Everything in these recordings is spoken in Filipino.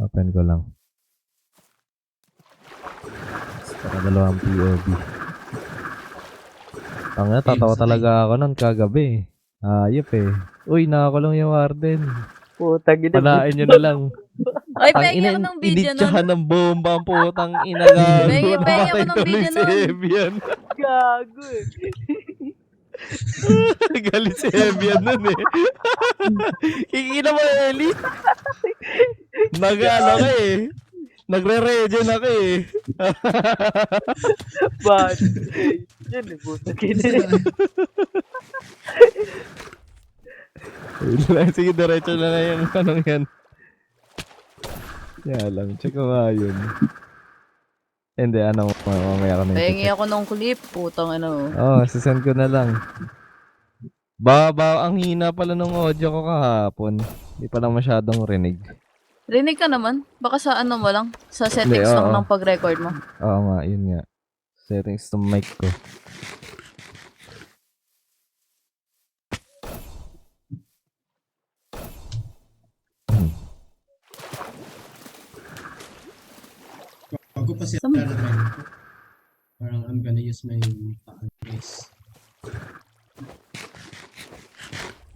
Open ko lang. Para dalawang POV. Tatawa talaga ako nun kagabi. Ayop eh. Uy, nakakulong yung warden. Putang ina. Palain nyo na lang. Ay, Ang pengi ako ng video nun. initsahan ng bomba ang putang inagago. Pengi ako Namatay ng tuloy video si nun. Evian. Gago eh. Galit si Evian nun eh. Kikita mo, Ellie? Nag-ano ka eh. Nagre-regen ako eh. Bad. Yan eh, putang ina. Sige, diretso na lang yung tanong yan. Kaya lang, check ko nga yun. Hindi, mamaya kami. Pengi ako ng clip, putang ano. Sisend ko na lang. Ang hina pala nung audio ko kahapon. Hindi pa lang masyadong rinig. Rinig ka naman. Baka sa ano mo lang. Sa settings Hindi, lang oo. ng pag-record mo. Oo nga, yun nga. Settings ng mic ko. Bago pa siya na ko. Parang I'm gonna use my face.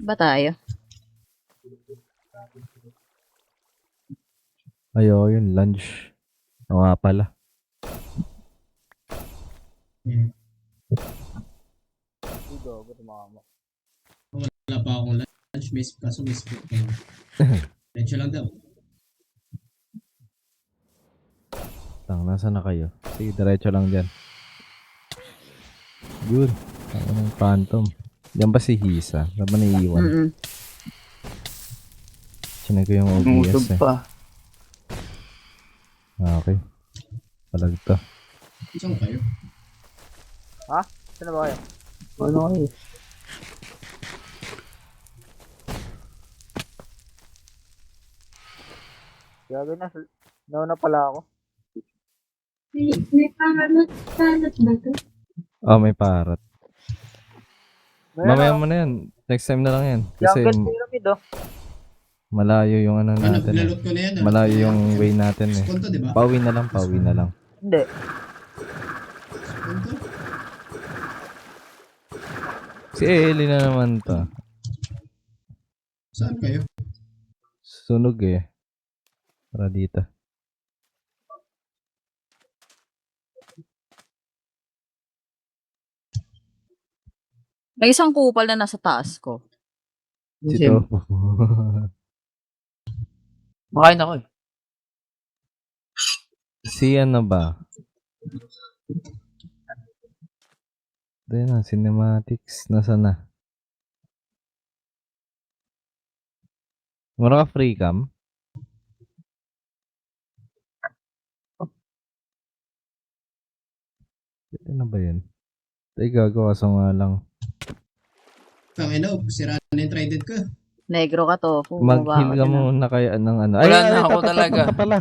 Ba tayo? Ayo, yun, lunch. Oo nga pala. Yeah. Gago, tumama. Wala pa akong lunch, kaso may split ko. Diretso lang daw. Nasaan na kayo? Sige, diretso lang dyan. Yun. Ano ng phantom? Yan ba si Hisa? Saan ba naiiwan? Sinag ko yung OBS eh. pa. Okay. Palag to. Saan kayo? Ha? Saan ba kayo? Ano kayo? Gago na. Nauna pala ako. May pangalat ba ito? May parrot. Mamaya mo na yan. Next time na lang yan. Kasi Jungle Pyramid oh. malayo yung ano Ano, natin. pinalot ko na yan. Malayo yung way natin eh. Skonto, di ba? Pauwi na lang. Hindi. Skonto? Si Ellie na naman to. Saan kayo? Sunog eh. Para dito. May isang kupal na nasa taas ko. Si Topo. Makain ako eh. Si ano ba? Ito yun na, cinematics. Nasaan na? Mura ka free cam? Ito na ba yun? Ito gagawa sa nga lang. Tangina, sira na yung trident ko. Negro ka to. Mag-heal ka muna kaya ng ano. Wala na ako talaga. Ito pala.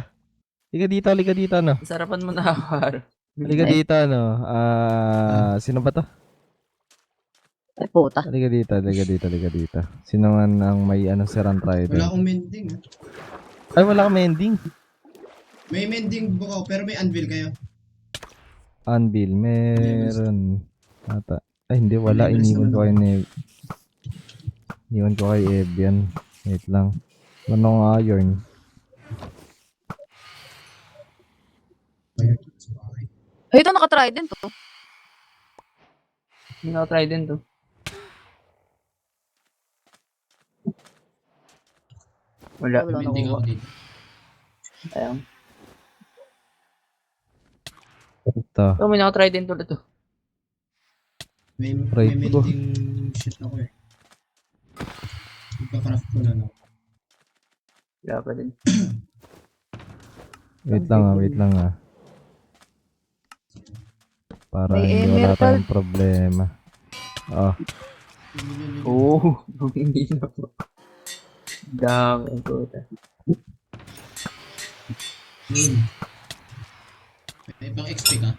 Liga dito, ano? Sarapan mo na ako. Liga dito, ano? Sino ba to? Ay, puta. Liga dito. Sino man ang may ano sirang Wala trident? akong mending. Ay, wala kang mending. May mending bukaw, pero may anvil kayo. Anvil, meron. Ata. Ay, hindi, wala. Iniwan ko kay Evian. Wait lang. Anong iron? Ay, ito naka-trident to. Hindi na try din to. Wala. Wala May mending ako nakuha. dito. Ayan. Ito. Ito, may naka-try din to ito. May Right ko. mending shit ako eh. Ipacraft ko na lang. Wala pa din. Wait lang ah. Para May hindi wala emerald. tayong problema. Oo. Hindi na po. Dami ang puta. May pang XP ka?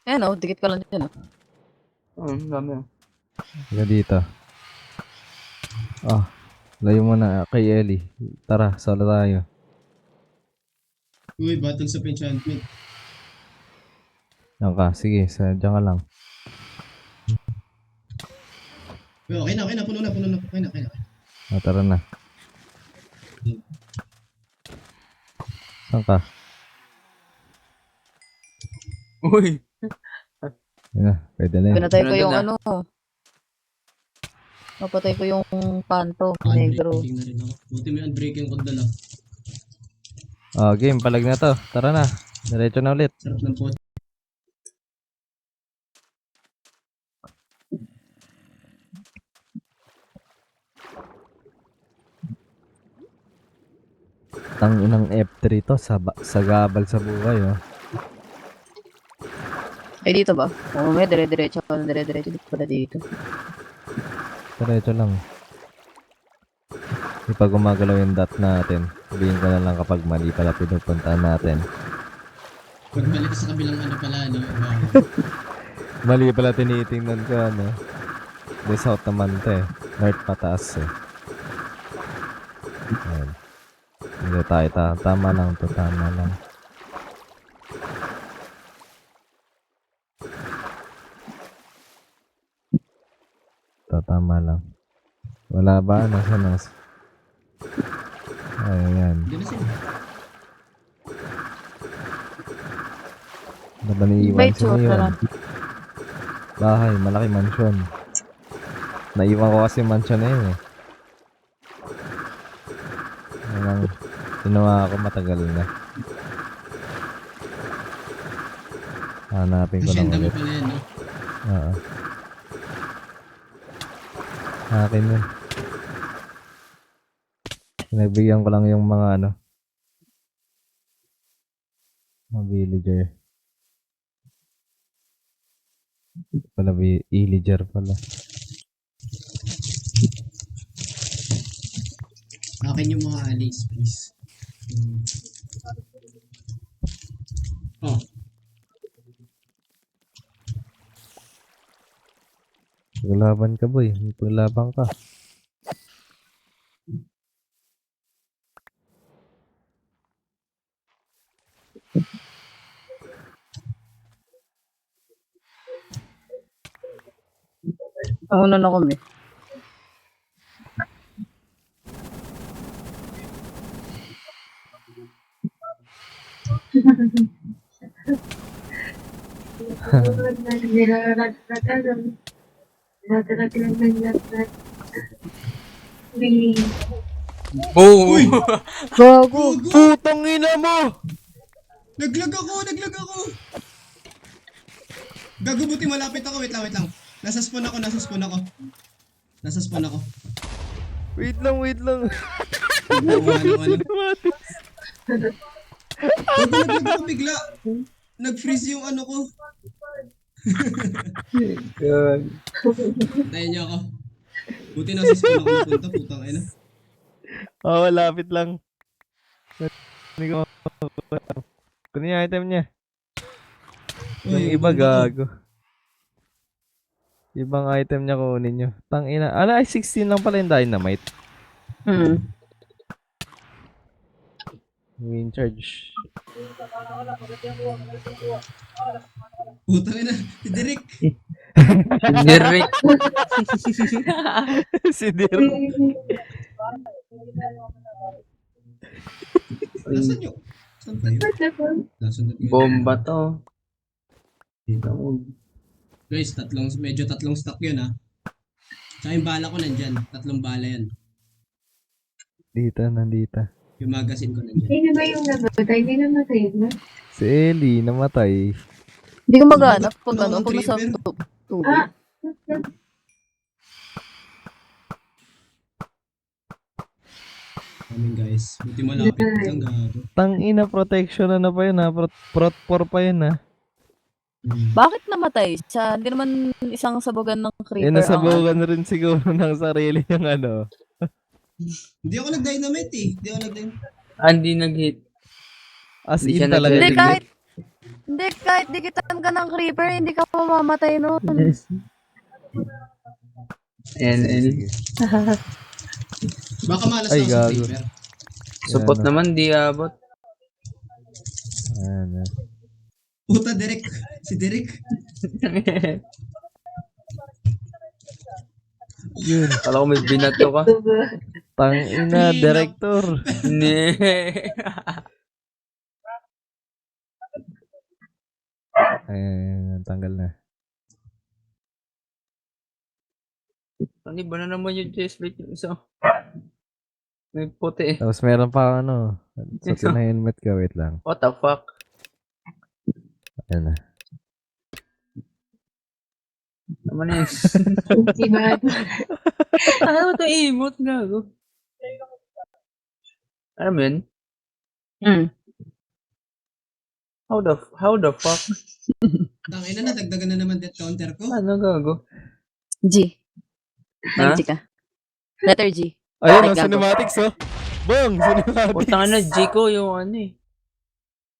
Ayan o, dikit ka lang dyan o. Dami ah. Liga dito. Layo mo na kay Ellie. Tara, solo tayo. Uy, battle sa enchantment. Yan ka, sige, sadya ka lang. Uy, okay na, puno na. Okay na. Tara na. Saan ka? Uy! Yan na, pwede na yun. Pinatay ko Sunod yung na. ano. Napatay ko yung kanto. Negro. Unbreaking na rin ako. Buti may unbreaking kod dala. Game, palag na to. Tara na. Diretso na ulit. Sarap ng pot. Tanginang F3 to, sagabal sa buhay, oh. Ay, dito ba? Oo, may dire-diretso. Dire-diretso. Dito pala dito. Diretso lang. Di pa gumagalaw yung dot natin. Sabihin ko na lang kapag mali pala pinupuntahan natin. Pag balik sa kabilang ano pala, no? Wow. Mali pala tinitingnan ko, ano. Di south naman to eh. North pataas eh. Ayan. Hindi tayo, tama lang to, tama lang. Tama lang. Wala ba? Nasa? Ayan. Hindi na sila. Ano ba naiiwan May sa tsura yun? lang. Bahay, malaki mansyon. Naiwan ko kasi mansyon na yun eh. Walang ginawa ako matagal na. Hanapin ko lang Asyenda mo ulit. pala yan, no? Oo. Akin yun. Pinagbigyan ko lang yung mga ano. Mga villager. Pala villager pala. Akin yung mga allies, please. Oh, Paglaban ka boy. Paglaban ka. Nauna na kami. Oh! Gago! Putang ina mo! naglag ako! Gago, buti malapit ako. Wait lang. Nasa spawn ako. Wait lang. Ano. Gago, naglag ako bigla. Nag-freeze yung ano ko. God. Tayo niyo ako. Buti nasa spawn ako napunta. Putang ina. Malapit lang. Hindi ko kunin yung item niya. Yung iba gago. Ibang item niya kunin nyo. Tangina. Ay 16 lang pala yung dynamite. Win charge. Putang ina. Si Derek. Derek. Si Derek. Nasaan nyo? Saan kayo? Nasaan na kayo? Bomba to. Dito mo. Guys, medyo tatlong stock yun ha. Tsaka yung bala ko nandyan. 3 bala yan. Nandito. Yung magazine ko nandyan. Sino ba yung namatay? May namatay ba? Si Ellie, namatay. Hindi ko maghanap pag Wala ano, akong pag nasa creeper. tubig. Amin guys. Buti malapit lang gago. Tangina protection ano pa yun ha. Prot 4 pa yun ha. Bakit namatay? Hindi naman isang sabugan ng creeper. Nasabugan rin siguro ng sarili yung ano. Hindi ako nag-dynamite eh. Hindi nag-hit. As Hindi in siya talaga. nag-delete. Hindi, kahit dikitan ka ng creeper, hindi ka mamamatay nun. And Baka malas Ay, lang sa gago. paper. support Yan, naman, di abot. Ayan, Puta, Derek. Si Derek. Yun. Kala ko may binato ka. Ito ba? Tangina, director. Hindi. Ayan, tanggal na. Ano ba na naman yung chest plate yung isa? May puti eh. Tapos meron pa ano. Sa na helmet ka, wait lang. What the fuck? Ayan na. Naman yun. Ultimate. Ano ito emote gago? Ano mo yun? Hmm. How the fuck? Tangina na, dagdagan na naman death counter ko. Ano gago? G. Ha? Nag-G ka. Letter G. Ayun, Ay, ang gago. cinematics, oh. Bong, cinematics. Putang na, Jico yung ano eh.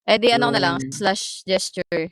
Eh di ano na lang, Yung- slash gesture.